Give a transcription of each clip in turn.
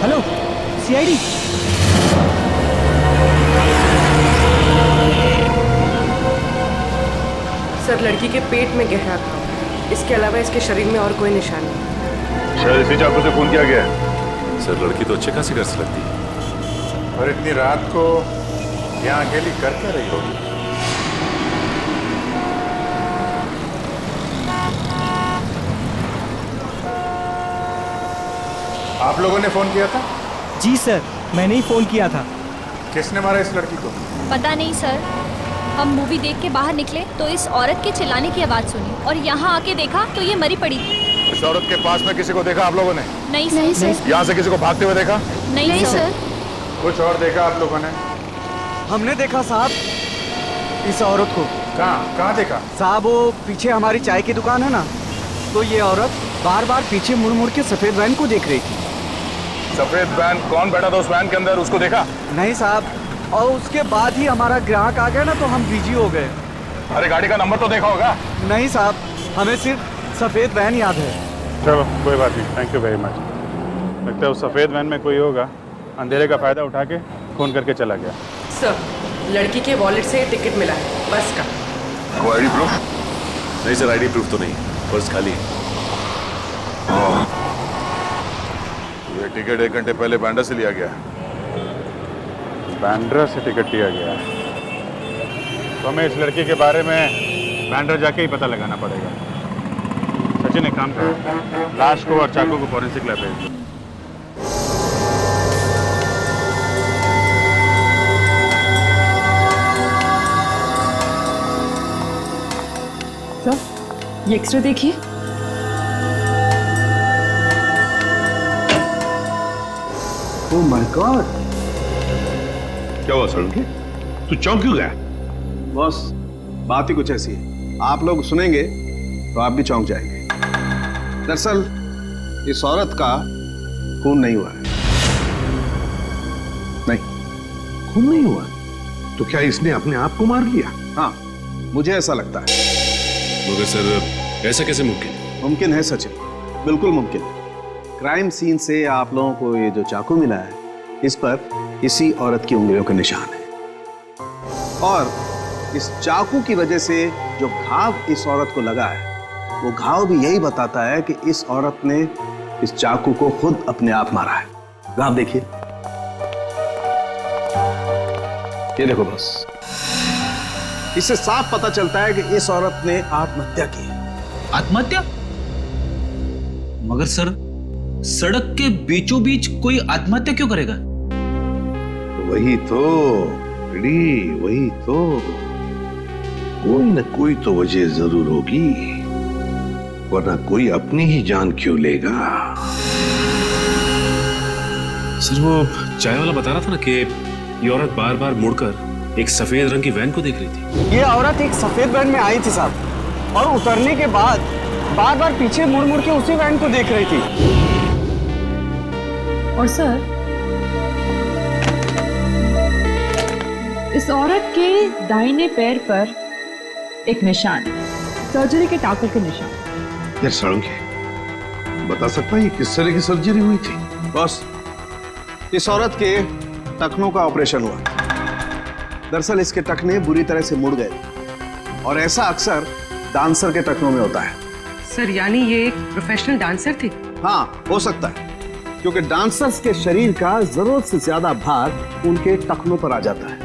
Hello CID. Sir, लड़की के पेट में गहरा घाव, इसके अलावा इसके शरीर में और कोई निशान नहीं। शायद इसी चाकू से खून किया गया है। सर लड़की तो अच्छे खासी घर से लगती है। और इतनी रात को यहाँ अकेली कर क्या रही होगी? आप लोगों ने फोन किया था? जी सर, मैंने ही फोन किया था। किसने मारा इस लड़की को? पता नहीं सर, हम मूवी देख के बाहर निकले तो इस औरत के चिल्लाने की आवाज सुनी और यहाँ आके देखा तो ये मरी पड़ी थी। इस औरत के पास में किसी को देखा आप लोगों ने? नहीं सर। यहाँ से किसी को भागते हुए देखा? नहीं सर। कुछ और देखा आप लोगों ने? हमने देखा साहब इस औरत को। कहाँ देखा? साहब वो पीछे हमारी चाय की दुकान है ना, तो ये औरत बार बार पीछे मुड़ मुड़ के सफेद वैन को देख रही थी। सफेद वैन? कौन बैठा था उस वैन के अंदर, उसको देखा? नहीं साहब, और उसके बाद ही हमारा ग्राहक आ गया ना तो हम बिजी हो गए। अरे गाड़ी का नंबर तो देखा होगा? नहीं साहब, हमें सिर्फ सफेद वैन याद है। चलो कोई बात नहीं, थैंक यू वेरी मच। लगता है उस सफ़ेद वैन में कोई होगा, अंधेरे का फ़ायदा उठा के फ़ोन करके चला गया। सर, लड़की के वॉलेट से टिकट मिला है बस का। कोई आईडी प्रूफ? नहीं सर, आईडी प्रूफ तो नहीं, पर्स खाली है। ये टिकट 1 घंटे पहले बांद्रा से लिया गया। बांद्रा से टिकट लिया गया है तो हमें इस लड़की के बारे में बांद्रा जाके ही पता लगाना पड़ेगा। सचिन एक काम करो, लाश को और चाकू को फॉरेंसिक लैब भेज दो। सर, ये एक्सरे देखिए। ओह माय गॉड, क्या हुआ सड़के? तू चौंक क्यों गया? बॉस बात ही कुछ ऐसी है, आप लोग सुनेंगे तो आप भी चौंक जाएंगे। दरअसल इस औरत का खून नहीं हुआ है। नहीं, खून नहीं हुआ? तो क्या इसने अपने आप को मार लिया? हाँ, मुझे ऐसा लगता है। मगर सर ऐसा कैसे मुमकिन है? मुमकिन है सचिन, बिल्कुल मुमकिन है। क्राइम सीन से आप लोगों को ये जो चाकू मिला है, इस पर इसी औरत की उंगलियों के निशान है और इस चाकू की वजह से जो घाव इस औरत को लगा है, वो घाव भी यही बताता है कि इस औरत ने इस चाकू को खुद अपने आप मारा है। घाव देखिए, ये देखो बस, इससे साफ पता चलता है कि इस औरत ने आत्महत्या की है। आत्महत्या? मगर सर, सड़क के बीचों बीच कोई आत्महत्या क्यों करेगा? वही तो वही तो, कोई न कोई तो वजह जरूर होगी, वरना कोई अपनी ही जान क्यों लेगा? सर वो चाय वाला बता रहा था ना कि ये औरत बार बार मुड़कर एक सफेद रंग की वैन को देख रही थी। ये औरत एक सफेद वैन में आई थी साहब, और उतरने के बाद बार बार पीछे मुड़ मुड़ के उसी वैन को देख रही थी। और सर, इस औरत के दाहिने पैर पर एक निशान, सर्जरी के टाँकों के निशान। यार सड़के, बता सकता है ये किस तरह की सर्जरी हुई थी? बॉस, इस औरत के टखनों का ऑपरेशन हुआ। दरअसल इसके टखने बुरी तरह से मुड़ गए और ऐसा अक्सर डांसर के टखनों में होता है। सर, यानी ये एक प्रोफेशनल डांसर थी? हाँ, हो सकता है, क्योंकि डांसर्स के शरीर का जरूरत से ज्यादा भार उनके टखनों पर आ जाता है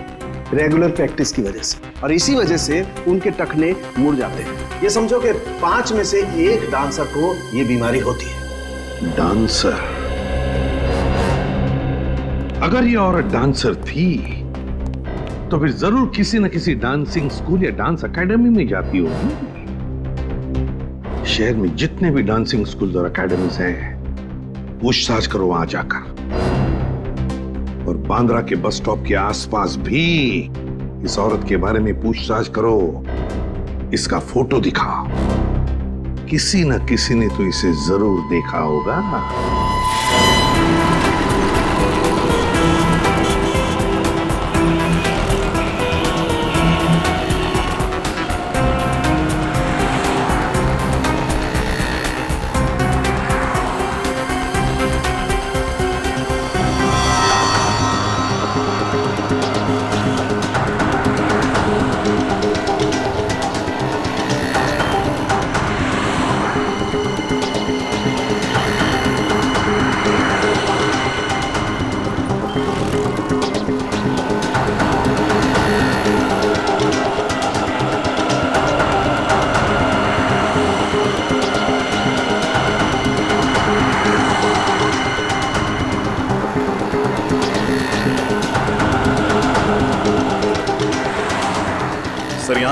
रेगुलर प्रैक्टिस की वजह से, और इसी वजह से उनके टखने मुड़ जाते हैं। ये समझो कि 5 में से 1 डांसर को ये बीमारी होती है। डांसर? अगर ये औरत डांसर थी तो फिर जरूर किसी न किसी डांसिंग स्कूल या डांस एकेडमी में जाती होगी। शहर में जितने भी डांसिंग स्कूल और एकेडमीज हैं, पूछताछ करो वहां जाकर, और बांद्रा के बस स्टॉप के आसपास भी इस औरत के बारे में पूछताछ करो। इसका फोटो दिखाओ, किसी न किसी ने तो इसे जरूर देखा होगा।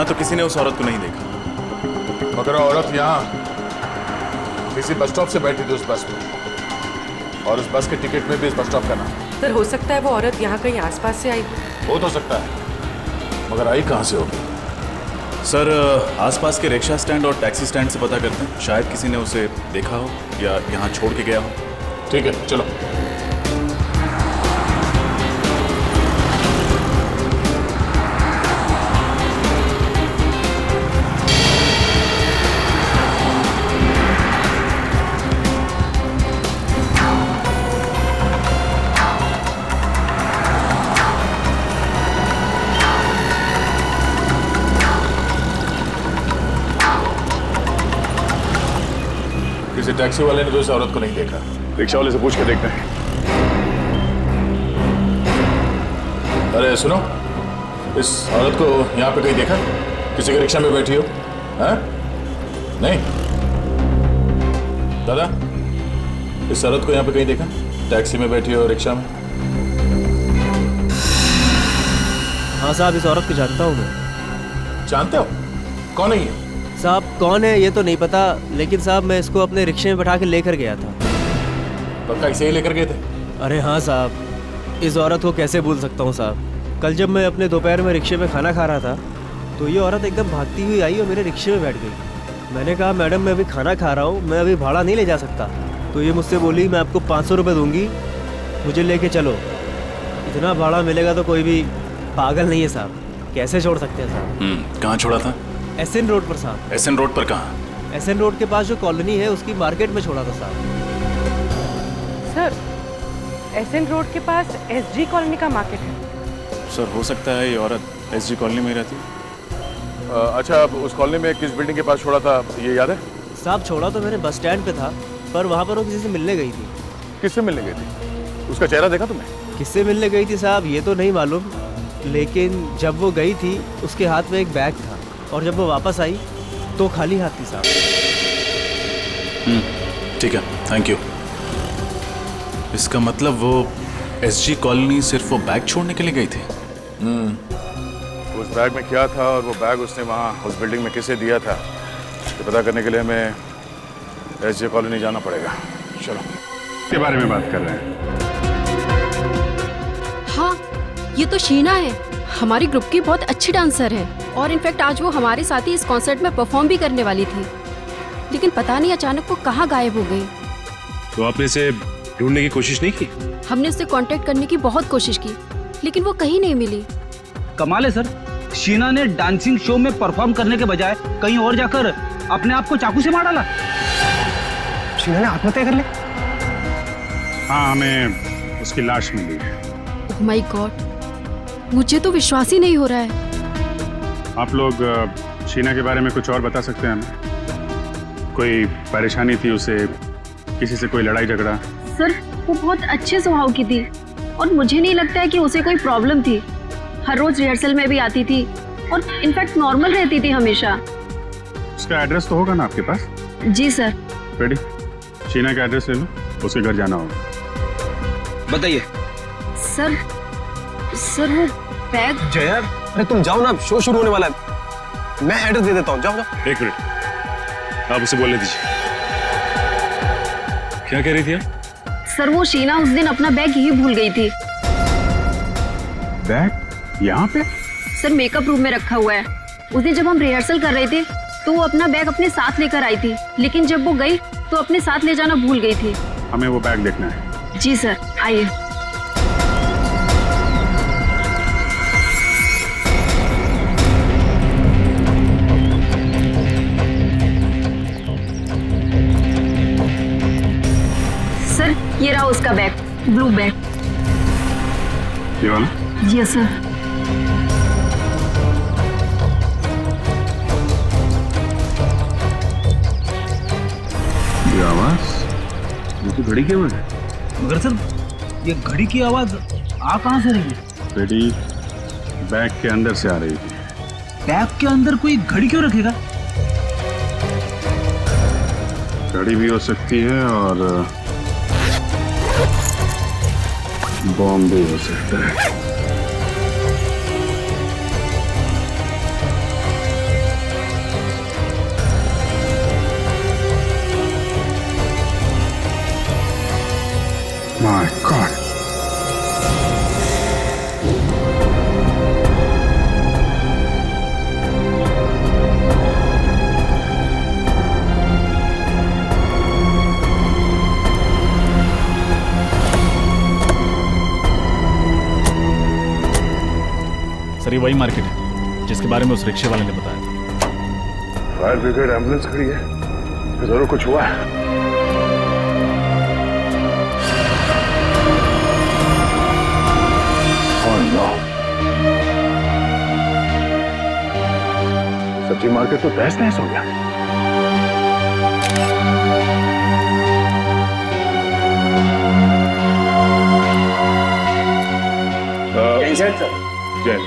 यहाँ तो किसी ने उस औरत को नहीं देखा। मगर औरत यहाँ किसी बस स्टॉप से बैठी थी उस बस में, और उस बस के टिकट में भी इस बस स्टॉप का नाम। सर हो सकता है वो औरत यहाँ कहीं आसपास से आई हो। हो तो सकता है, मगर आई कहाँ से होगी? सर आसपास के रिक्शा स्टैंड और टैक्सी स्टैंड से पता करते हैं, शायद किसी ने उसे देखा हो या यहाँ छोड़ के गया हो। ठीक है, चलो। किसी टैक्सी वाले ने तो इस औरत को नहीं देखा। रिक्शा वाले से पूछ के देखते हैं। अरे सुनो, इस औरत को यहाँ पे कहीं देखा? किसी के रिक्शा में बैठी हो? हैं? नहीं? दादा, इस औरत को यहाँ पे कहीं देखा? टैक्सी में बैठी हो, रिक्शा में? हाँ साहब, इस औरत को जानता हूँ मैं। जानते हो? कौन है ये? साहब कौन है ये तो नहीं पता, लेकिन साहब मैं इसको अपने रिक्शे में बैठा के लेकर गया था। पक्का इसे ही लेकर गए थे? अरे हाँ साहब, इस औरत को कैसे भूल सकता हूँ साहब। कल जब मैं अपने दोपहर में रिक्शे में खाना खा रहा था तो ये औरत एकदम भागती हुई आई और मेरे रिक्शे में बैठ गई। मैंने कहा मैडम मैं अभी खाना खा रहा हूँ, मैं अभी भाड़ा नहीं ले जा सकता। तो ये मुझसे बोली मैं आपको 500 रुपये दूंगी, मुझे लेके चलो। इतना भाड़ा मिलेगा तो कोई भी पागल नहीं है साहब, कैसे छोड़ सकते हैं साहब। कहाँ छोड़ा था? SN रोड पर साहब। SN रोड पर कहाँ? SN रोड के पास जो कॉलोनी है उसकी मार्केट में छोड़ा था साहब। सर SN रोड के पास SG कॉलोनी का मार्केट है। सर हो सकता है ये औरत SG कॉलोनी में रहती है। अच्छा, उस कॉलोनी में किस बिल्डिंग के पास छोड़ा था ये याद है? साहब छोड़ा तो मैंने बस स्टैंड पे था, पर वहाँ पर वो किसी से मिलने गई थी। किससे मिलने गई थी? उसका चेहरा देखा तुमने? किससे मिलने गई थी साहब ये तो नहीं मालूम, लेकिन जब वो गई थी उसके हाथ में एक बैग था और जब वो वापस आई तो खाली हाथ थी साहब। ठीक है, थैंक यू। इसका मतलब वो SG कॉलोनी सिर्फ वो बैग छोड़ने के लिए गई थी। उस बैग में क्या था और वो बैग उसने वहाँ उस बिल्डिंग में किसे दिया था, ये पता करने के लिए हमें SG कॉलोनी जाना पड़ेगा। चलो, इसके बारे में बात कर रहे हैं। हाँ, ये तो शीना है, हमारी ग्रुप की बहुत अच्छी डांसर है और इनफैक्ट आज वो हमारे साथ ही इस कॉन्सर्ट में परफॉर्म भी करने वाली थी, लेकिन पता नहीं अचानक वो कहाँ गायब हो गई। तो आपने इसे ढूंढने की कोशिश नहीं की? हमने उससे कांटेक्ट करने की बहुत कोशिश की, लेकिन वो कहीं नहीं मिली। कमाल है सर, शीना ने डांसिंग शो में परफॉर्म करने के बजाय कहीं और जाकर अपने आप को चाकू से मार डाला। शीना ने आत्महत्या कर ली? हाँ, हमें उसकी लाश मिली है। ओह माय गॉड, मुझे तो विश्वास ही नहीं हो रहा है। आप लोग शीना के बारे में कुछ और बता सकते हैं हमें? कोई परेशानी थी उसे, किसी से कोई लड़ाई झगड़ा? सर वो बहुत अच्छे स्वभाव की थी और मुझे नहीं लगता है कि उसे कोई प्रॉब्लम थी। हर रोज रिहर्सल में भी आती थी और इनफैक्ट नॉर्मल रहती थी हमेशा। उसका एड्रेस तो होगा ना आपके पास? जी सर। रेडी, शीना का एड्रेस ले लो, उसके घर जाना होगा। बताइए सर। सर वो बैग। जया, अरे तुम जाओ ना, शो शुरू होने वाला है। मैं एड्रेस दे देता हूँ, जाओ जाओ। एक मिनट, आप उसे बोलने दीजिए। क्या कह रही थी आप? सर वो शीना उस दिन अपना बैग ही भूल गई थी। बैग यहाँ पे? सर मेकअप रूम में रखा हुआ है। उस दिन जब हम रिहर्सल कर रहे थे तो वो अपना बैग अपने साथ लेकर आई थी, लेकिन जब वो गई तो अपने साथ ले जाना भूल गई थी। हमें वो बैग देखना है। जी सर, आइए। सर ये रहा उसका बैग, ब्लू बैग। ये वाला? जी सर। ये आवाज, ये तो घड़ी की आवाज है। मगर सर ये घड़ी की आवाज आ कहाँ से रही है? घड़ी बैग के अंदर से आ रही थी। बैग के अंदर कोई घड़ी क्यों रखेगा? घड़ी भी हो सकती है और बॉम्ब भी हो सकता है। My God. सर ये वही मार्केट है जिसके बारे में उस रिक्शे वाले ने बताया था। फायर ब्रिगेड एम्बुलेंस खड़ी है, जरूर कुछ हुआ है। Oh no! सब्जी मार्केट तो तहस नहस हो गया। सर जैन,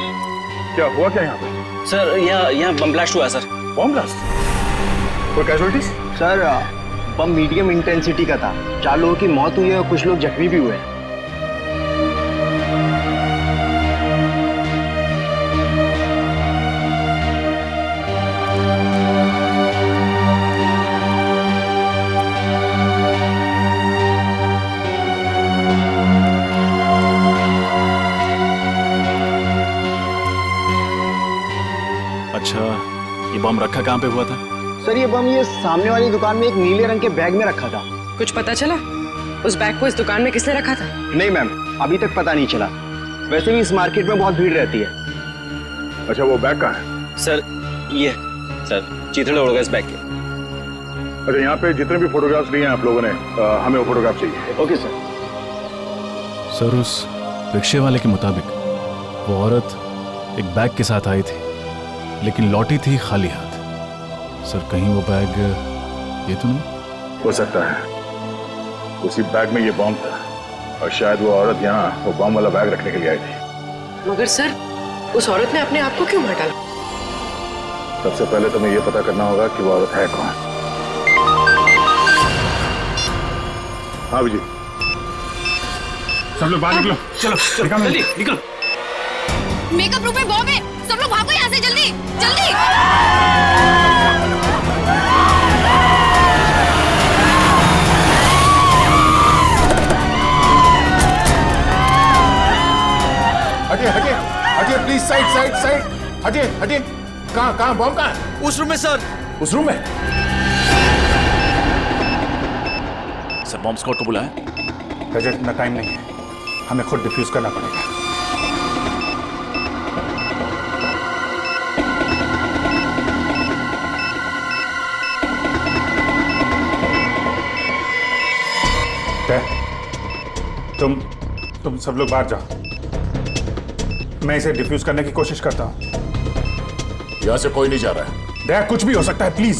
क्या हुआ क्या यहाँ पे? सर यहाँ बम ब्लास्ट हुआ सर। Bomb blast? कोई कैजुअलिटीज? सर बम मीडियम इंटेंसिटी का था। 4 लोगों की मौत हुई है और कुछ लोग जख्मी भी हुए हैं। अच्छा, ये बम रखा कहाँ पे हुआ था? सर ये बम सामने वाली दुकान में एक नीले रंग के बैग में रखा था। कुछ पता चला उस बैग को इस दुकान में किसने रखा था? नहीं मैम, अभी तक पता नहीं चला। वैसे भी इस मार्केट में बहुत भीड़ रहती है। अच्छा वो बैग कहाँ है? सर ये सर चिथड़े उड़ गए इस बैग के। अच्छा यहाँ पे जितने भी फोटोग्राफ्स लिए हैं आप लोगों ने, हमें वो फोटोग्राफ चाहिए। Okay sir. सर उस रिक्शे वाले के मुताबिक वो औरत एक बैग के साथ आई थी लेकिन लौटी थी खाली हाथ। सर कहीं वो बैग ये तो नहीं? हो सकता है उसी बैग में ये बम था और शायद वो औरत यहाँ वो बम वाला बैग रखने के लिए आई थी। मगर सर उस औरत ने अपने आप को क्यों मार डाला? सबसे पहले तुम्हें ये पता करना होगा कि वो औरत है कौन। हाँ विजय, सब लोग बाहर निकलो। चलो जल्दी निकलो। मेकअप रूम में बॉम्ब है, सब लोग भागो यहाँ से जल्दी जल्दी। हटिए हटिए हटिए प्लीज, साइड साइड साइड, हटिए हटिए। कहाँ बॉम्ब कहाँ है? उस रूम में सर। उस रूम में? सर बॉम्ब स्क्वाड को बुलाएं। बजट इतना टाइम नहीं है, हमें खुद डिफ्यूज करना पड़ेगा। तुम सब लोग बाहर जाओ, मैं इसे डिफ्यूज करने की कोशिश करता हूं। यहां से कोई नहीं जा रहा है। दया कुछ भी हो सकता है, प्लीज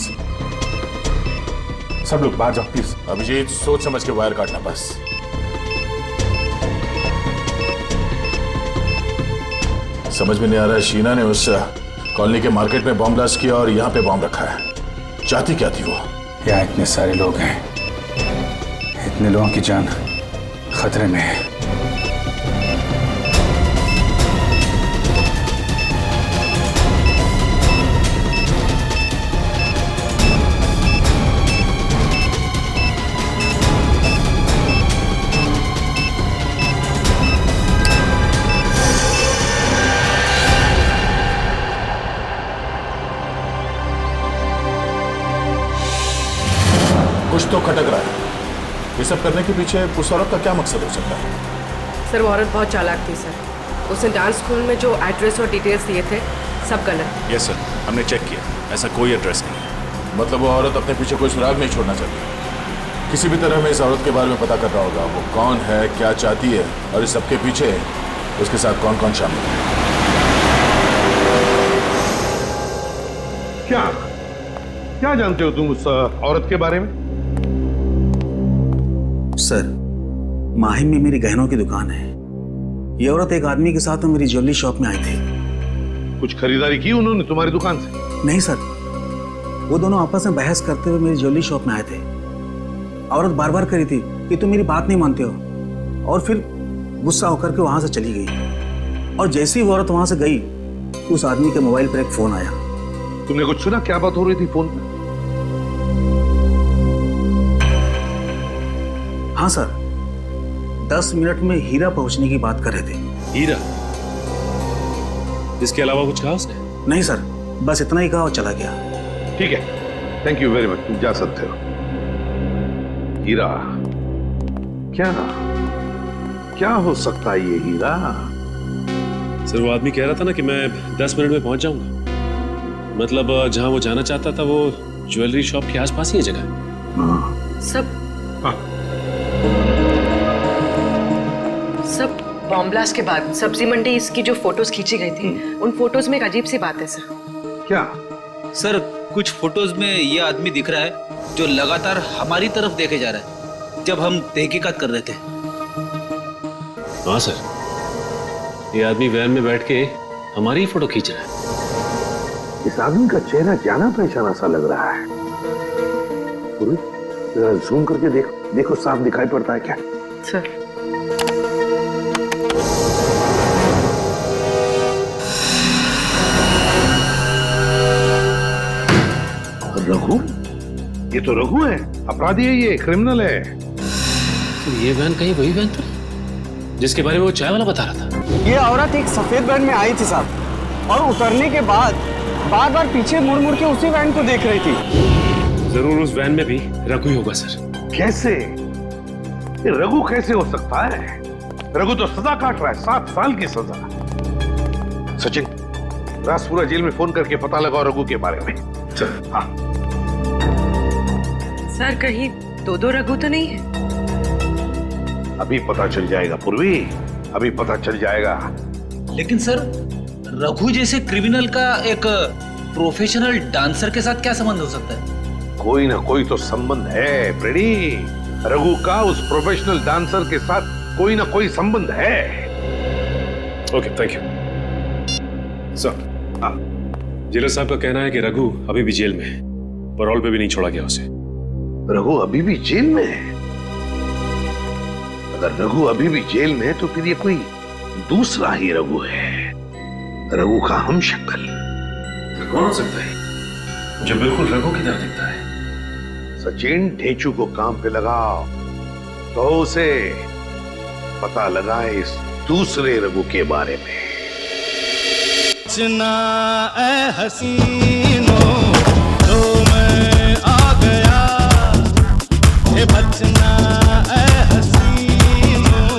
सब लोग बाहर जाओ प्लीज। अभिजीत सोच समझ के वायर काटना बस। समझ में नहीं आ रहा है, शीना ने उस कॉलोनी के मार्केट में बॉम्ब ब्लास्ट किया और यहाँ पे बॉम्ब रखा है। चाहती क्या थी वो? यहाँ इतने सारे लोग हैं, इतने लोगों की जान खतरे में है। कुछ तो खटक रहा है। ये सब करने के पीछे उस औरत का क्या मकसद हो सकता है? सर वो औरत बहुत चालाक थी सर। उसने डांस स्कूल में जो एड्रेस और डिटेल्स दिए थे सब गलत। यस सर, हमने चेक किया, ऐसा कोई एड्रेस नहीं है। मतलब वो औरत अपने पीछे कोई सुराग नहीं छोड़ना चाहती। किसी भी तरह हमें इस औरत के बारे में पता करना होगा, वो कौन है, क्या चाहती है और इस सबके पीछे उसके साथ कौन कौन शामिल है। क्या जानते हो तुम उस औरत के बारे में? सर माहिम में मेरी गहनों की दुकान है। ये औरत एक आदमी के साथ मेरी ज्वेलरी शॉप में आई थी। कुछ खरीदारी की उन्होंने तुम्हारी दुकान से? नहीं सर, वो दोनों आपस में बहस करते हुए मेरी ज्वेलरी शॉप में आए थे। औरत बार बार कह रही थी कि तुम मेरी बात नहीं मानते हो और फिर गुस्सा होकर के वहां से चली गई। और जैसे ही वो औरत वहां से गई उस आदमी के मोबाइल पर एक फोन आया। तुमने कुछ सुना? क्या बात हो रही थी फोन पे? हाँ सर, 10 मिनट में हीरा पहुंचने की बात कर रहे थे। हीरा? इसके अलावा कुछ कहा उसने? नहीं सर, बस इतना ही कहा और चला गया। ठीक है, थैंक यू वेरी मच, तुम जा सकते हो। हीरा? क्या हो सकता है ये हीरा? सर वो आदमी कह रहा था ना कि मैं 10 मिनट में पहुंच जाऊंगा। मतलब जहां वो जाना चाहता था वो ज्वेलरी शॉप के आसपास ही है जगह। सब बॉम्ब ब्लास्ट के बाद सब्जी मंडी इसकी जो फोटोज खींची गई थी, उन फोटोज में एक अजीब सी बात है सर। क्या? सर कुछ फोटोज में ये आदमी दिख रहा है जो लगातार हमारी तरफ देखे जा रहा है जब हम तहकीकात कर रहे थे। हाँ सर, ये आदमी वैन में बैठ के हमारी ही फोटो खींच रहा है। इस आदमी का चेहरा जाना पहचाना सा लग रहा है। जरा जूम करके देखो साफ दिखाई पड़ता है क्या? सर रघु? ये तो रघु है, अपराधी है, ये क्रिमिनल है। तो ये वैन कहीं वही वैन तो जिसके बारे में वो चाय वाला बता रहा था? ये औरत एक सफेद वैन में आई थी साहब, और उतरने के बाद बार बार पीछे मुड़ मुड़ के उसी वैन को देख रही थी। जरूर उस वैन में भी रघु ही होगा सर। कैसे? ये रघु कैसे हो सकता है? रघु तो सजा काट रहा है, 7 साल की सजा। सचिन, राजपुरा जेल में फोन करके पता लगाओ रघु के बारे में। चल। हाँ सर, कहीं दो रघु तो नहीं है? अभी पता चल जाएगा पूर्वी, अभी पता चल जाएगा। लेकिन सर, रघु जैसे क्रिमिनल का एक प्रोफेशनल डांसर के साथ क्या संबंध हो सकता है? कोई ना कोई तो संबंध है फ्रेडी। रघु का उस प्रोफेशनल डांसर के साथ कोई ना कोई संबंध है। Okay, thank you sir. Jailer साहब का कहना है कि रघु अभी भी जेल में है, पैरोल पे भी नहीं छोड़ा गया उसे। रघु अभी भी जेल में है? अगर रघु अभी भी जेल में है तो फिर ये कोई दूसरा ही रघु है, रघु का हमशक्ल। कौन हो सकता है जो बिल्कुल रघु की तरह दिखता है? सचिन, ढेंचू को काम पे लगाओ तो उसे पता लगाए इस दूसरे रघु के बारे में। बचना ऐ हसीनों, तो मैं आ गया। हे बचना ऐ हसीनों,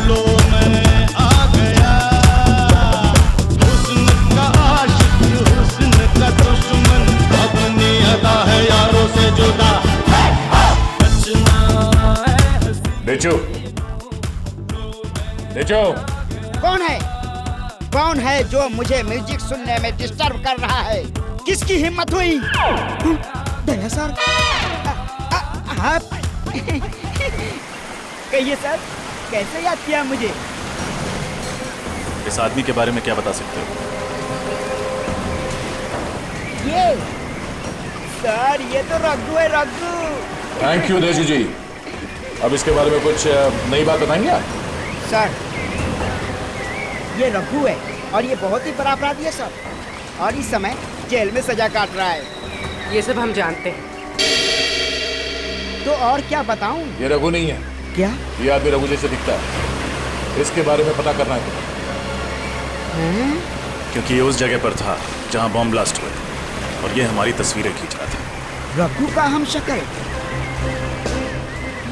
लो मैं आ गया। हुस्न का आशिक, हुस्न का दुश्मन, अपनी अदा है यारों से जुदा। बचना ऐ हसीनों। डेचू, डेचू। कौन है जो मुझे म्यूजिक सुनने में डिस्टर्ब कर रहा है? किसकी हिम्मत हुई? दया सर, आप कहिए सर, कैसे याद किया मुझे? इस आदमी के बारे में क्या बता सकते हो? ये सर, ये तो रघु है, रघु। थैंक यू देशू जी। अब इसके बारे में कुछ नई बात बताएंगे आप? सर, ये रघु है और ये बहुत ही बड़ा अपराधी है सर, और इस समय जेल में सजा काट रहा है। ये सब हम जानते हैं। तो और क्या बताऊं? ये रघु नहीं है। क्या? ये आदमी रघु जैसे दिखता है, इसके बारे में पता करना है तुम्हें। क्योंकि ये उस जगह पर था जहां बॉम्ब ब्लास्ट हुए, और ये हमारी तस्वीरें खींच रहा था। रघु का हमशक्ल?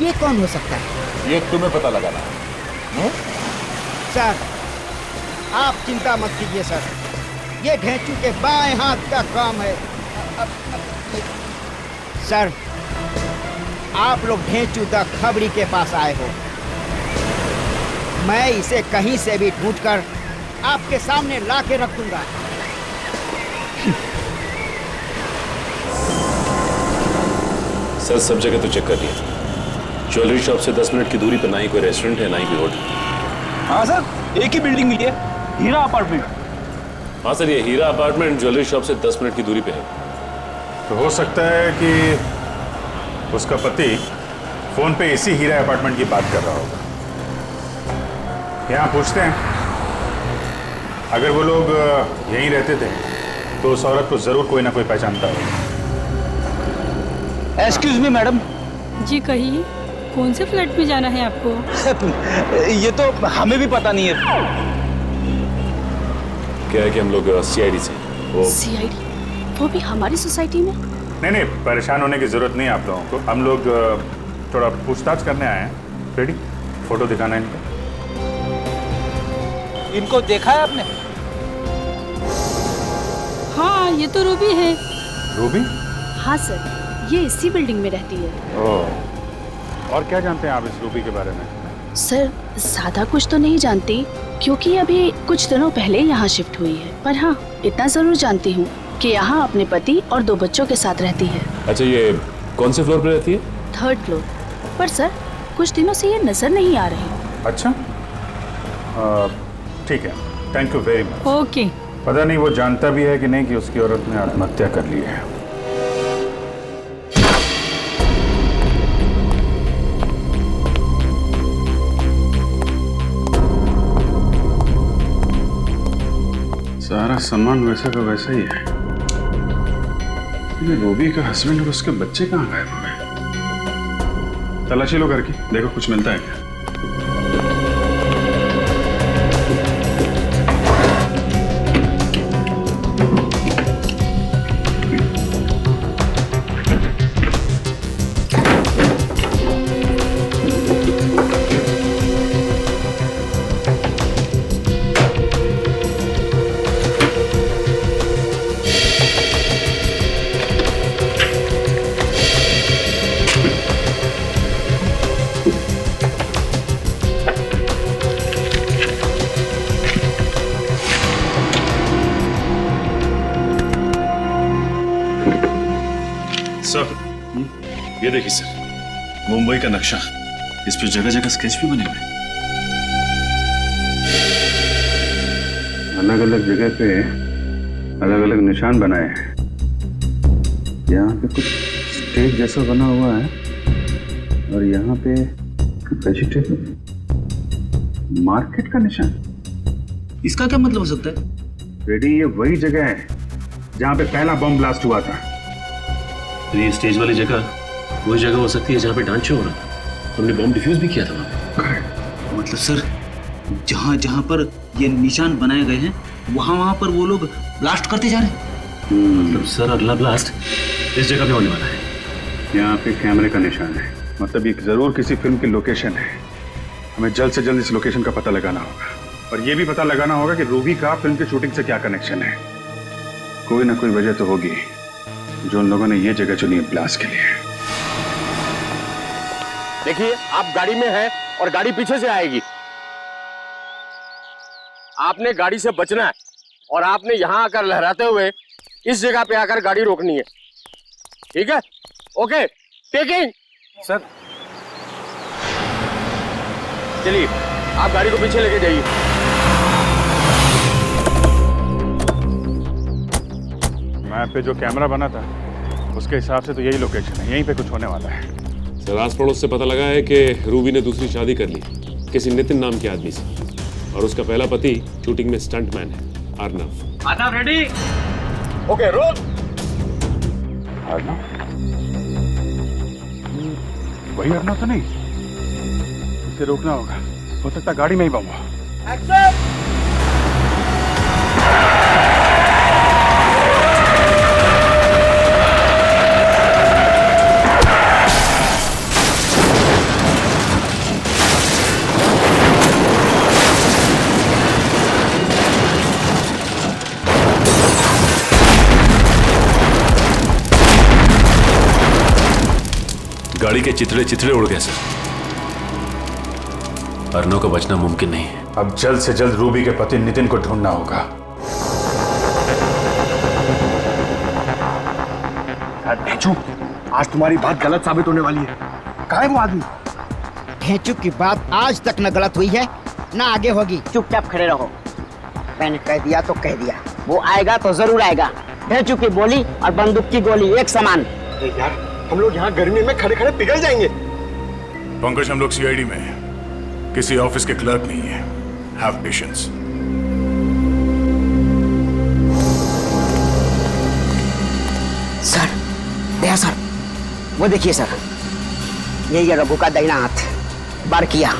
ये कौन हो सकता है? ये तुम्हें पता लगाना है। सर, आप चिंता मत कीजिए सर, ये ढेंचू के बाएं हाथ का काम है। सर, आप लोग ढेंचू द खबरी के पास आए हो। मैं इसे कहीं से भी ढूंढकर आपके सामने ला के रख दूंगा। सर, सब जगह तो चेक कर लिया। ज्वेलरी शॉप से 10 मिनट की दूरी पर ना ही कोई रेस्टोरेंट है, ना ही कोई होटल। हाँ सर, एक ही बिल्डिंग मिली है, हीरा अपार्टमेंट। हाँ सर, ये हीरा अपार्टमेंट ज्वेलरी शॉप से 10 मिनट की दूरी पे है। तो हो सकता है कि उसका पति फोन पे इसी हीरा अपार्टमेंट की बात कर रहा होगा। यहाँ पूछते हैं, अगर वो लोग यहीं रहते थे तो उस औरत को जरूर कोई ना कोई पहचानता होगा। Excuse me madam. जी कहिए। कौन से फ्लैट में जाना है आपको? ये तो हमें भी पता नहीं है। क्या है कि हम लोग सीआईडी से वो सीआईडी? वो भी हमारी सोसाइटी में? नहीं, परेशान होने की जरूरत नहीं है आप लोगों को। हम लोग थोड़ा पूछताछ करने आए हैं। रेडी? फोटो दिखाना इनको। इनको देखा है आपने? हाँ, ये तो रूबी है। रूबी? हाँ सर, ये इसी बिल्डिंग में रहती है। ओह, और क्या जानते हैं आप इस रूबी के बारे में? सर, ज्यादा कुछ तो नहीं जानती क्योंकि अभी कुछ दिनों पहले यहाँ शिफ्ट हुई है, पर हाँ इतना जरूर जानती हूँ कि यहाँ अपने पति और 2 बच्चों के साथ रहती है। अच्छा, ये कौन से फ्लोर पे रहती है? 3rd floor. पर सर, कुछ दिनों से ये नजर नहीं आ रही। अच्छा, ठीक है, thank you very much. Okay. पता नहीं वो जानता भी है कि नहीं कि उसकी औरत ने आत्महत्या कर ली है। सारा सामान वैसा का वैसा ही है। ये रूबी का हस्बैंड और उसके बच्चे कहाँ गायब हो गए? तलाशी लो घर की, देखो कुछ मिलता है क्या। सर, ये देखिए सर, मुंबई का नक्शा। इस पे जगह जगह स्केच भी बने हुए। अलग अलग जगह पे अलग अलग निशान बनाए हैं। यहाँ पे कुछ स्टेज जैसा बना हुआ है और यहाँ पे वेजिटेबल मार्केट का निशान। इसका क्या मतलब हो सकता है? रेडी, ये वही जगह है जहाँ पे पहला बम ब्लास्ट हुआ था। ये स्टेज वाली जगह वही जगह हो सकती है जहाँ पे डांस शो हो रहा था। हमने बम डिफ्यूज भी किया था वहाँ पे। मतलब सर, जहाँ जहाँ पर ये निशान बनाए गए हैं वहाँ पर वो लोग ब्लास्ट करते जा रहे हैं। मतलब सर, अगला ब्लास्ट इस जगह पे होने वाला है। यहाँ पे कैमरे का निशान है, मतलब ये जरूर किसी फिल्म की लोकेशन है। हमें जल्द से जल्द इस लोकेशन का पता लगाना होगा और ये भी पता लगाना होगा कि रूबी का फिल्म की शूटिंग से क्या कनेक्शन है। कोई ना कोई वजह तो होगी जो उन लोगों ने ये जगह चुनी है ब्लास्ट के लिए। देखिए, आप गाड़ी में हैं और गाड़ी पीछे से आएगी। आपने गाड़ी से बचना है और आपने यहां आकर लहराते हुए इस जगह पे आकर गाड़ी रोकनी है। ठीक है? Okay, taking. सर, चलिए, आप गाड़ी को पीछे लेके जाइए। मैप पे जो कैमरा बना था उसके हिसाब से तो यही लोकेशन है, यहीं पे कुछ होने वाला है। सर, आस पड़ोस से पता लगा है कि रूबी ने दूसरी शादी कर ली किसी नितिन नाम के आदमी से, और उसका पहला पति शूटिंग में स्टंटमैन है, Arnav. Arnav ready? Okay, roll. Arnav? वही अर्नव तो नहीं? इसे रोकना होगा, हो सकता गाड़ी में ही बम हो। एक्शन! गाड़ी के चिथड़े चिथड़े उड़ गए सर। अर्नव का बचना मुमकिन नहीं है। अब जल्द से जल्द रूबी के पति नितिन को ढूंढना होगा। ढेंचू, आज तुम्हारी बात गलत साबित होने वाली है। कहाँ है वो आदमी? ढेंचू की बात आज तक न गलत हुई है ना आगे होगी। चुपचाप खड़े रहो। मैंने कह दिया तो कह दिया, वो आएगा तो जरूर आएगा। ढेंचू की बोली और बंदूक की गोली एक समान। यार, हम लोग यहाँ गर्मी में खड़े खड़े पिघल जाएंगे। पंकज, हम लोग सीआईडी में हैं, किसी ऑफिस के क्लर्क नहीं है। Have patience. Sir, Daya sir, वो देखिए सर। यही है रघु का दाहिना हाथ, बार किया।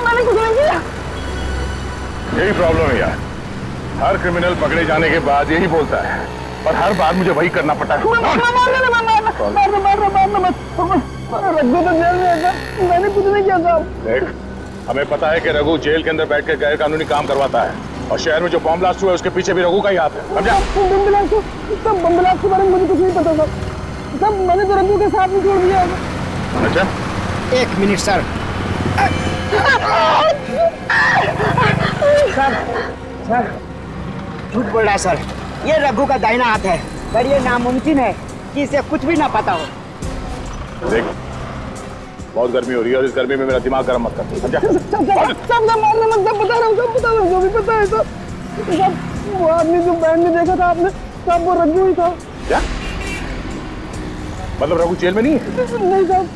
मैंने कुछ नहीं किया। यही प्रॉब्लम है यार, हर क्रिमिनल पकड़े जाने के बाद यही बोलता है, और हर बार मुझे वही करना पड़ता है। रघु तो जेल में है, मैंने कुछ नहीं किया साहब। देख, हमें पता है कि रघु जेल के अंदर बैठ कर गैर कानूनी काम करवाता है, और शहर में जो बम ब्लास्ट हुआ है उसके पीछे भी रघु का ही हाथ है, समझा? बम ब्लास्ट के बारे में मुझे कुछ नहीं पता सब मैंने तो रघु के साथ ही छोड़ दिया। अच्छा, 1 मिनट सर। सर झूठ बोल रहा है सर, ये रघु का दाहिना हाथ है, पर ये नामुमकिन है कि इसे कुछ भी ना पता हो। देख, बहुत गर्मी हो रही है और इस गर्मी में मेरा दिमाग गर्म मत कर, समझा? सब मारने मत, सब बता रहा हूँ, सब बता रहा हूँ, जो भी पता है सब वो आदमी जो बैंड में देखा था आपने, सब वो रघु ही था। क्या मतलब रघु जेल में नहीं है? नहीं साहब।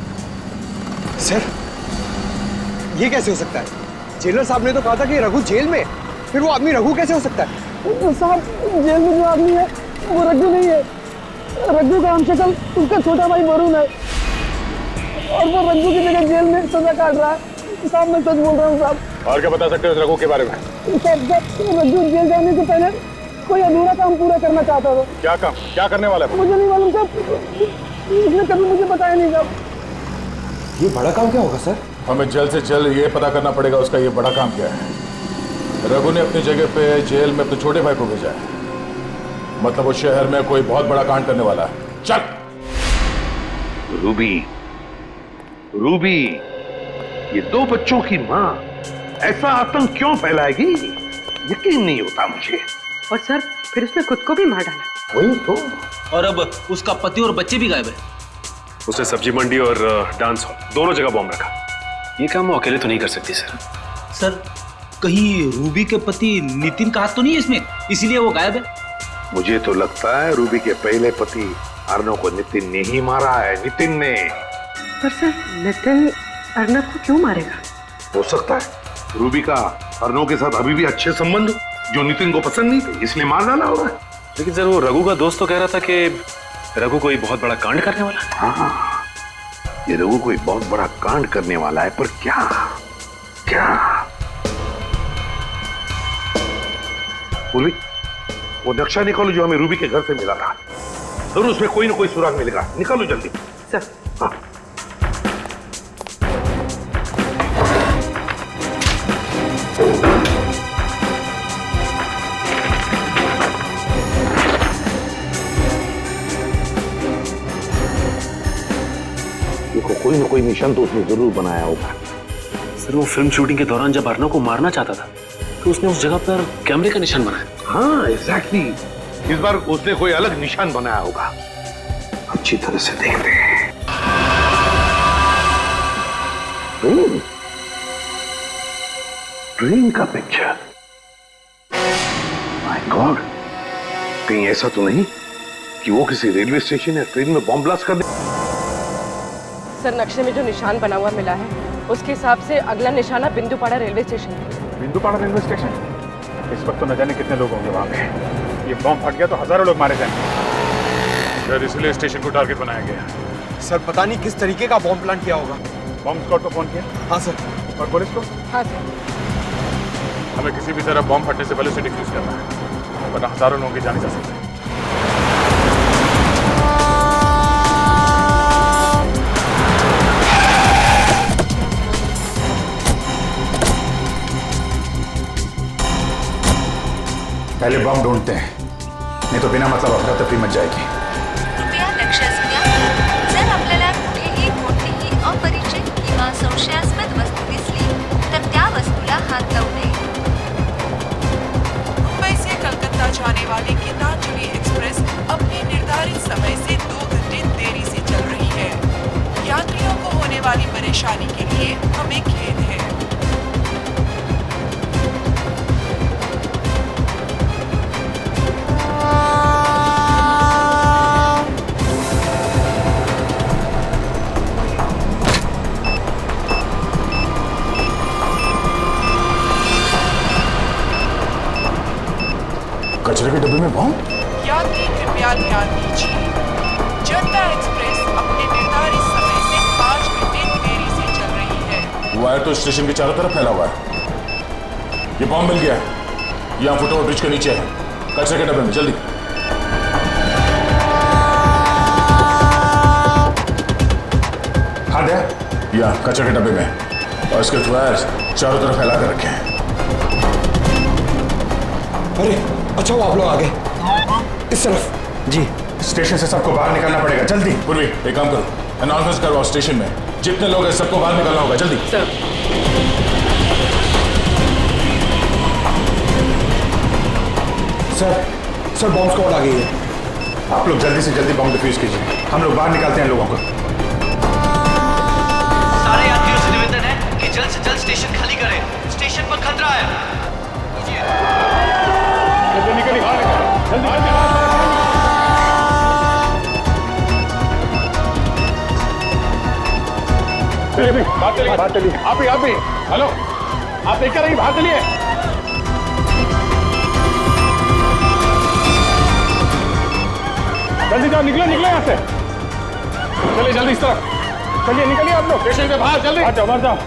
सर, ये कैसे हो सकता है? जेलर साहब ने तो कहा था कि रघु जेल में, फिर वो आदमी रघु कैसे हो सकता है? साहब, जेल में जो आदमी है वो रघु नहीं है, रघु का हमशक्ल उसका छोटा भाई वरुण है, और वो रघु की जगह जेल में सजा काट रहा है। साहब मैं सच बोल रहा हूँ साहब। और क्या बता सकते हो इस रघु के बारे में? रघु जेल जाने से पहले कोई अधूरा काम पूरा करना चाहता था। क्या काम, क्या करने वाला है? मुझे नहीं मालूम साहब, उसने कभी मुझे बताया नहीं साहब। ये बड़ा काम क्या होगा सर? हमें जल्द से जल्द ये पता करना पड़ेगा उसका ये बड़ा काम क्या है। रघु ने अपनी जगह पे जेल में अपने छोटे भाई को भेजा है, मतलब वो शहर में कोई बहुत बड़ा कांड करने वाला है। चल। रूबी, रूबी, ये 2 बच्चों की माँ ऐसा आतंक क्यों फैलाएगी? यकीन नहीं होता मुझे। और सर, फिर उसने खुद को भी मार डाला। वही तो। और अब उसका पति और बच्चे भी गायब है। उसने सब्जी मंडी और डांस हॉल दोनों जगह बॉम्ब रखा। ये काम वो अकेले तो नहीं कर सकती सर। सर, कहीं रूबी के पति नितिन का हाथ तो नहीं है इसमें, इसीलिए वो गायब है? मुझे तो लगता है रूबी के पहले पति अर्नव को नितिन ने ही मारा है, नितिन ने। पर सर, नितिन अर्नव को क्यों मारेगा? हो सकता है रूबी का अर्नव के साथ अभी भी अच्छे संबंध जो नितिन को पसंद नहीं थे, इसलिए मार डाला होगा। लेकिन सर, वो रघु का दोस्त तो कह रहा था कि रघु कोई बहुत बड़ा कांड करने वाला है। हाँ, ये रघु कोई बहुत बड़ा कांड करने वाला है, पर क्या? क्या? पूर्वी, वो नक्शा निकालो जो हमें रूबी के घर से मिला था, जरूर उसमें कोई ना कोई सुराग मिलेगा। निकालो जल्दी। सर। हाँ। देखो, कोई ना कोई निशान तो उसने जरूर बनाया होगा। सर, वो फिल्म शूटिंग के दौरान जब अर्नव को मारना चाहता था तो उसने उस जगह पर कैमरे का निशान बनाया। हाँ, एग्जैक्टली। इस बार उसने कोई अलग निशान बनाया होगा। अच्छी तरह से देखते हैं। ट्रेन का पिक्चर। माय गॉड, कहीं ऐसा तो नहीं कि वो किसी रेलवे स्टेशन या ट्रेन में बॉम्ब ब्लास्ट कर दे? सर, नक्शे में जो निशान बना हुआ मिला है उसके हिसाब से अगला निशाना बिंदुपाड़ा रेलवे स्टेशन है। बिंदुपाड़ा रेलवे स्टेशन? इस वक्त तो न जाने कितने लोग होंगे वहां पे। ये बम फट गया तो हजारों लोग मारे जाएंगे। सर, इसलिए स्टेशन को टारगेट बनाया गया। सर, पता नहीं किस तरीके का बॉम्ब प्लांट किया होगा। बॉम्ब स्क्वाड को फोन किया? हाँ सर। और पुलिस को? हाँ सर। हमें किसी भी तरह बॉम्ब फटने से पहले उसे डिफ्यूज करना है, वरना हजारों लोगों की जान जा सकती है। पहले बम ढूंढते हैं, नहीं तो बिना मतलब अफरा तफरी मच जाएगी। कृपया लक्षात घ्या, जर आपल्याला कुठेही कोणतीही अपरिचित किंवा संशयास्पद वस्तू दिसली तर त्या वस्तूला हात लावू नये. मुंबई से कलकत्ता जाने वाली गीतांजलि एक्सप्रेस अपने निर्धारित समय से 2 घंटे देरी से चल रही है। यात्रियों को होने वाली परेशानी के लिए हमें खेद है। कचरे के डब्बे में बॉम्ब? यात्री कृपया ध्यान दीजिए, जनता एक्सप्रेस अपने निर्धारित समय से 5 घंटे देरी से चल रही है। वायर तो स्टेशन के चारों तरफ फैला हुआ है। ये बॉम्ब मिल गया है। यहाँ फुटओवर ब्रिज के नीचे है, कचरे के डब्बे में। जल्दी। हाँ दे, यहाँ कचरे के डब्बे में। और इसके वायर चारों तरफ फैला कर रखे हैं। अरे अच्छा वो आप लोग आ गए। इस तरफ। जी। स्टेशन से सबको बाहर निकलना पड़ेगा, जल्दी। पूर्वी एक काम करो, अनाउंसमेंट करवाओ स्टेशन में। जितने लोग हैं सबको बाहर निकलना होगा, जल्दी। सर। सर बॉम्ब स्क्वाड आ गई है। आप लोग जल्दी से जल्दी बॉम्ब डिफ्यूज कीजिए, हम लोग बाहर निकालते हैं लोगों को। सारे यात्रियों से निवेदन है कि जल्द से जल्द स्टेशन खाली करें। स्टेशन पर खतरा है। निकल जल्दी। बात चलिए। आप ही हेलो, आप देखकर रहिए, बाहर चलिए। जल्दी जाओ, निकलो यहाँ से। चलिए जल्दी इस तरफ चलिए, निकलिए आप लोग स्टेशन के बाहर। जल्दी बाहर जाओ।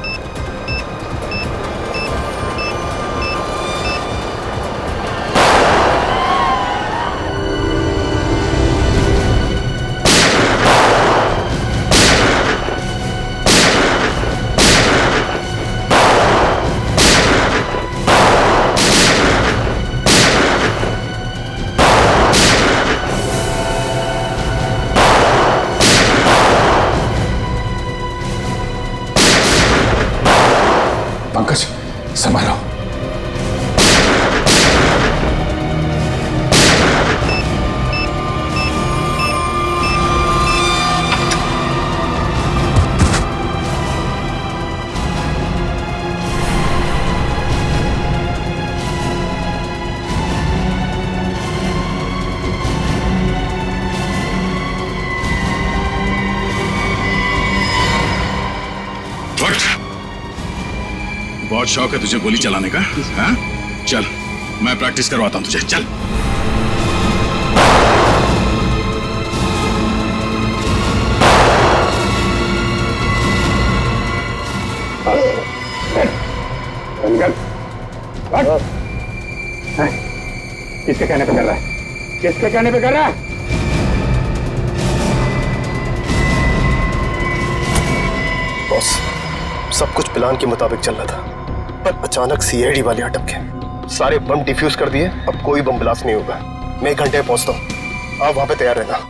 पंकज संभालो। बहुत शौक है तुझे गोली चलाने का, हाँ? चल मैं प्रैक्टिस करवाता हूँ तुझे, चल। किसके कहने पे कर रहा है? किसके कहने पे कर रहा है? बॉस, सब कुछ प्लान के मुताबिक चल रहा था, पर अचानक सीआईडी वाले अटक गए। सारे बम डिफ्यूज कर दिए, अब कोई बम ब्लास्ट नहीं होगा। मैं 1 घंटे में पहुंचता हूँ, आप वहां पे तैयार रहना।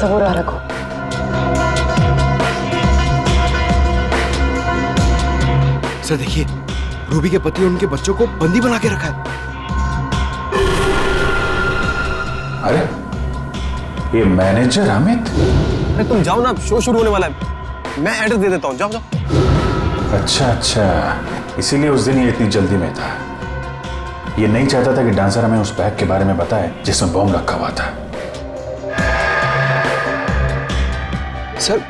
सबूरा रखो। सर देखिए, रूबी के पति और उनके बच्चों को बंदी बना के रखा है। अरे ये मैनेजर अमित। अरे तुम जाओ ना, शो शुरू होने वाला है। मैं एड्रेस दे देता हूँ, जाओ जाओ। अच्छा, इसीलिए उस दिन ये इतनी जल्दी में था। ये नहीं चाहता था कि डांसर हमें उस बैग के बारे में बताए जिसमें बॉम्ब रखा हुआ था। सर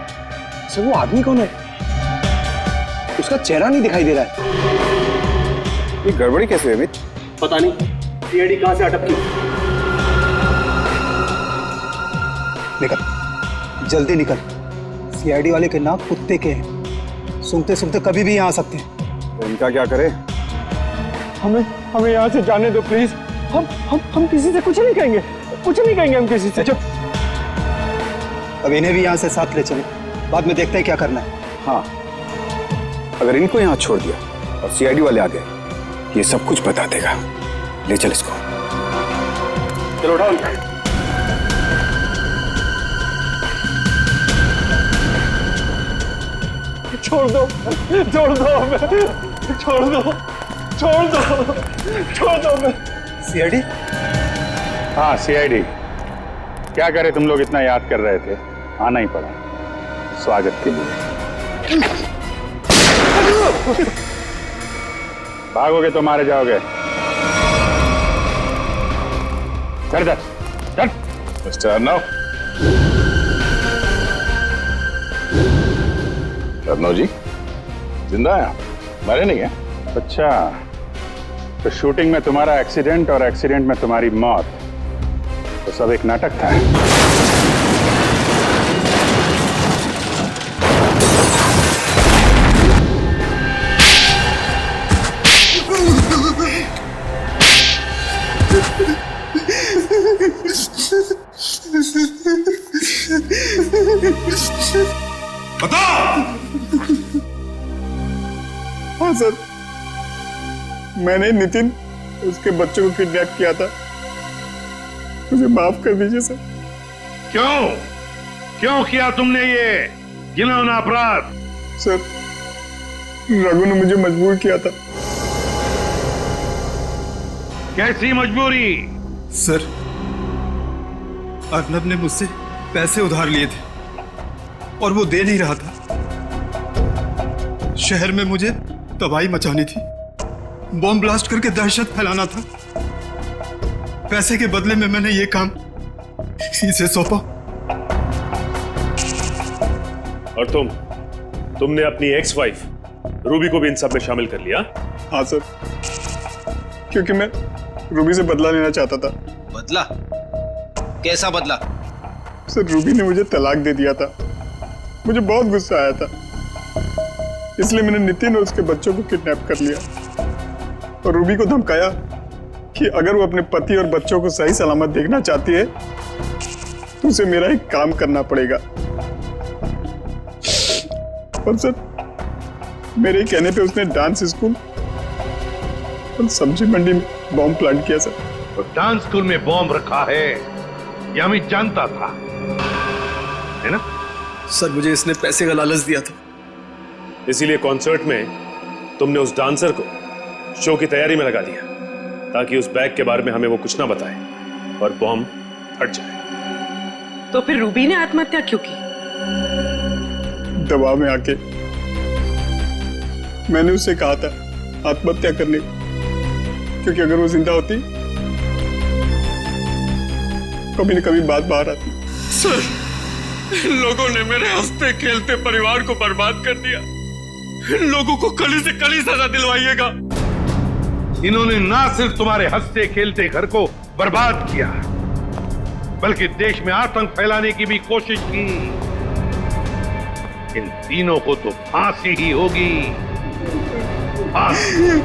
वो आदमी कौन है? उसका चेहरा नहीं दिखाई दे रहा है। ये गड़बड़ी कैसे है अमित? पता नहीं सीआईडी कहां से अटक की। निकल, जल्दी निकल। सीआईडी वाले के नाक कुत्ते के हैं, सूंघते सूंघते कभी भी यहाँ आ सकते हैं। तो इनका क्या करे? हमें यहाँ से जाने दो प्लीज। हम किसी से कुछ नहीं कहेंगे, कुछ नहीं कहेंगे हम किसी से। अब इन्हें भी यहाँ से साथ ले चले, बाद में देखते हैं क्या करना है। हाँ, अगर इनको यहाँ छोड़ दिया और सीआईडी वाले आ गए, ये सब कुछ बता देगा। ले चल इसको। चलो उठाओ। छोड़ दो, छोड़ दो हमें, छोड़ दो, छोड़ दो, छोड़ दो हमें। सीआईडी? हाँ सीआईडी। क्या करे, तुम लोग इतना याद कर रहे थे, आना ही पड़ा स्वागत के लिए। भागोगे तो मारे जाओगे। चल चल चल। मिस्टर अर्नव। अर्नव जी जिंदा है? मरे नहीं है? अच्छा, तो शूटिंग में तुम्हारा एक्सीडेंट और एक्सीडेंट में तुम्हारी मौत, तो सब एक नाटक था। बताओ। हाँ सर, मैंने नितिन उसके बच्चों को किडनैप किया था। मुझे माफ कर दीजिए सर। क्यों किया तुमने ये घिनौना अपराध? सर, रघु ने मुझे मजबूर किया था। कैसी मजबूरी? सर, अर्नब ने मुझसे पैसे उधार लिए थे और वो दे नहीं रहा था। शहर में मुझे तबाही मचानी थी, बॉम्ब ब्लास्ट करके दहशत फैलाना था। पैसे के बदले में मैंने ये काम इसे सौंपा। और तुमने अपनी एक्स वाइफ रूबी को भी इन सब में शामिल कर लिया? हाँ सर, क्योंकि मैं रूबी से बदला लेना चाहता था। बदला? कैसा बदला? सर, रूबी ने मुझे तलाक दे दिया था। मुझे बहुत गुस्सा आया था, इसलिए मैंने नितिन और उसके बच्चों को किडनैप कर लिया और रूबी को धमकाया कि अगर वो अपने पति और बच्चों को सही सलामत देखना चाहती है तो उसे मेरा एक काम करना पड़ेगा। और सर, मेरे कहने पे उसने डांस स्कूल और सब्जी मंडी में बॉम्ब प्लांट किया सर। तो डांस स्कूल में बॉम्ब रखा है ये अमित जानता था, है ना? सर, मुझे इसने पैसे का लालच दिया था, इसीलिए कॉन्सर्ट में तुमने उस डांसर को शो की तैयारी में लगा दिया ताकि उस बैग के बारे में हमें वो कुछ ना बताए और बॉम्ब फट जाए। तो फिर रूबी ने आत्महत्या क्यों की? दबाव में आके मैंने उससे कहा था आत्महत्या करने, क्योंकि अगर वो जिंदा होती कभी न कभी बात बाहर आती। सर, इन लोगों ने मेरे हंसते खेलते परिवार को बर्बाद कर दिया। इन लोगों को कली से कली सजा दिलवाइएगा। इन्होंने ना सिर्फ तुम्हारे हंसते खेलते घर को बर्बाद किया, बल्कि देश में आतंक फैलाने की भी कोशिश की। इन तीनों को तो फांसी ही होगी। फांसी।